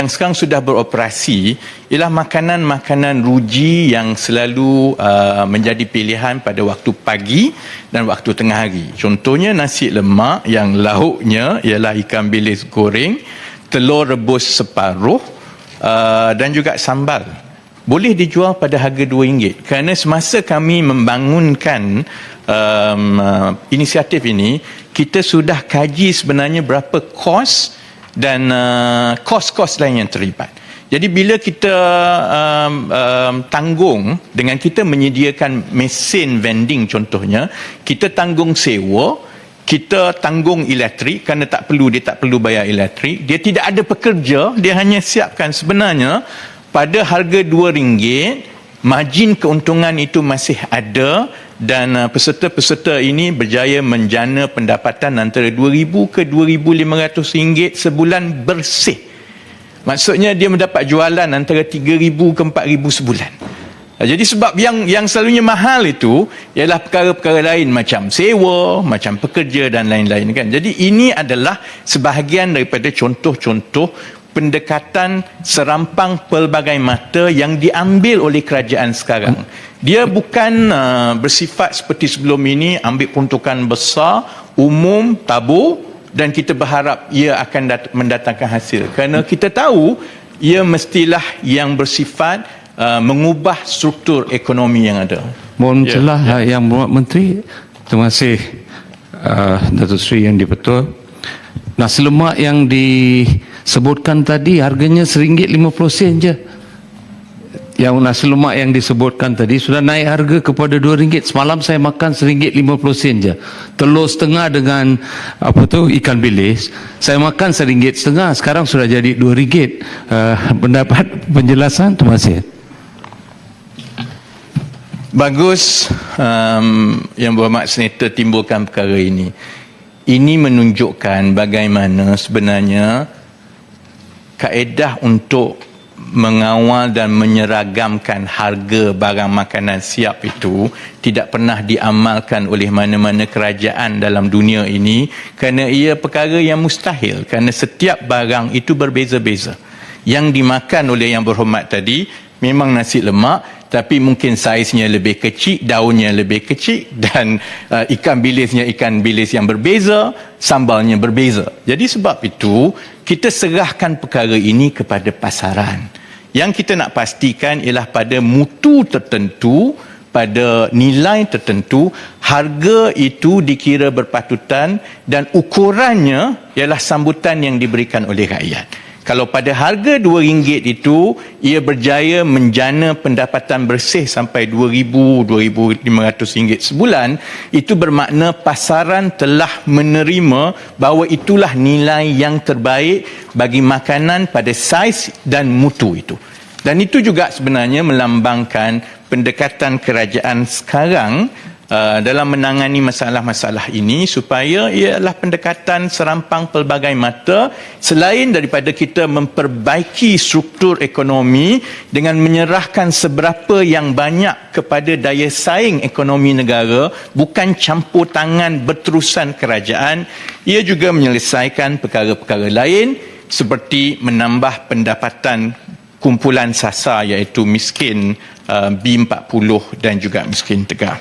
yang sekarang sudah beroperasi ialah makanan-makanan ruji yang selalu menjadi pilihan pada waktu pagi dan waktu tengah hari. Contohnya nasi lemak yang lauknya ialah ikan bilis goreng, telur rebus separuh dan juga sambal. Boleh dijual pada harga RM2 kerana semasa kami membangunkan inisiatif ini, kita sudah kaji sebenarnya berapa kos dan kos-kos lain yang terlibat. Jadi bila kita tanggung dengan kita menyediakan mesin vending contohnya, kita tanggung sewa, kita tanggung elektrik kerana dia tak perlu bayar elektrik, dia tidak ada pekerja, dia hanya siapkan sebenarnya pada harga RM2, margin keuntungan itu masih ada dan peserta-peserta ini berjaya menjana pendapatan antara RM2,000 ke RM2,500 sebulan bersih. Maksudnya dia mendapat jualan antara RM3,000 ke RM4,000 sebulan. Jadi sebab yang selalunya mahal itu ialah perkara-perkara lain macam sewa, macam pekerja dan lain-lain kan. Jadi ini adalah sebahagian daripada contoh-contoh pendekatan serampang pelbagai mata yang diambil oleh kerajaan sekarang. Dia bukan bersifat seperti sebelum ini, ambil peruntukan besar, umum, tabur dan kita berharap ia akan mendatangkan hasil. Kerana kita tahu ia mestilah yang bersifat mengubah struktur ekonomi yang ada. Mohon celah Yang Berhormat Menteri. Terima kasih Datuk Seri Yang di-Pertua. Nasi lemak yang disebutkan tadi harganya RM1.50 je. Yang nasi lemak yang disebutkan tadi sudah naik harga kepada RM2. Semalam saya makan RM1.50 je. Telur setengah dengan ikan bilis, saya makan RM1.50. Sekarang sudah jadi RM2. Pendapat penjelasan. Terima kasih. Bagus Yang Berhormat Senator timbulkan perkara ini. Ini menunjukkan bagaimana sebenarnya kaedah untuk mengawal dan menyeragamkan harga barang makanan siap itu tidak pernah diamalkan oleh mana-mana kerajaan dalam dunia ini kerana ia perkara yang mustahil kerana setiap barang itu berbeza-beza. Yang dimakan oleh Yang Berhormat tadi memang nasi lemak, tapi mungkin saiznya lebih kecil, daunnya lebih kecil dan ikan bilisnya ikan bilis yang berbeza, sambalnya berbeza. Jadi sebab itu kita serahkan perkara ini kepada pasaran. Yang kita nak pastikan ialah pada mutu tertentu, pada nilai tertentu, harga itu dikira berpatutan dan ukurannya ialah sambutan yang diberikan oleh rakyat. Kalau pada harga RM2 itu, ia berjaya menjana pendapatan bersih sampai RM2,000, RM2,500 sebulan, itu bermakna pasaran telah menerima bahawa itulah nilai yang terbaik bagi makanan pada saiz dan mutu itu. Dan itu juga sebenarnya melambangkan pendekatan kerajaan sekarang dalam menangani masalah-masalah ini supaya ialah pendekatan serampang pelbagai mata selain daripada kita memperbaiki struktur ekonomi dengan menyerahkan seberapa yang banyak kepada daya saing ekonomi negara, bukan campur tangan berterusan kerajaan. Ia juga menyelesaikan perkara-perkara lain seperti menambah pendapatan kumpulan sasar iaitu miskin B40 dan juga miskin tegar.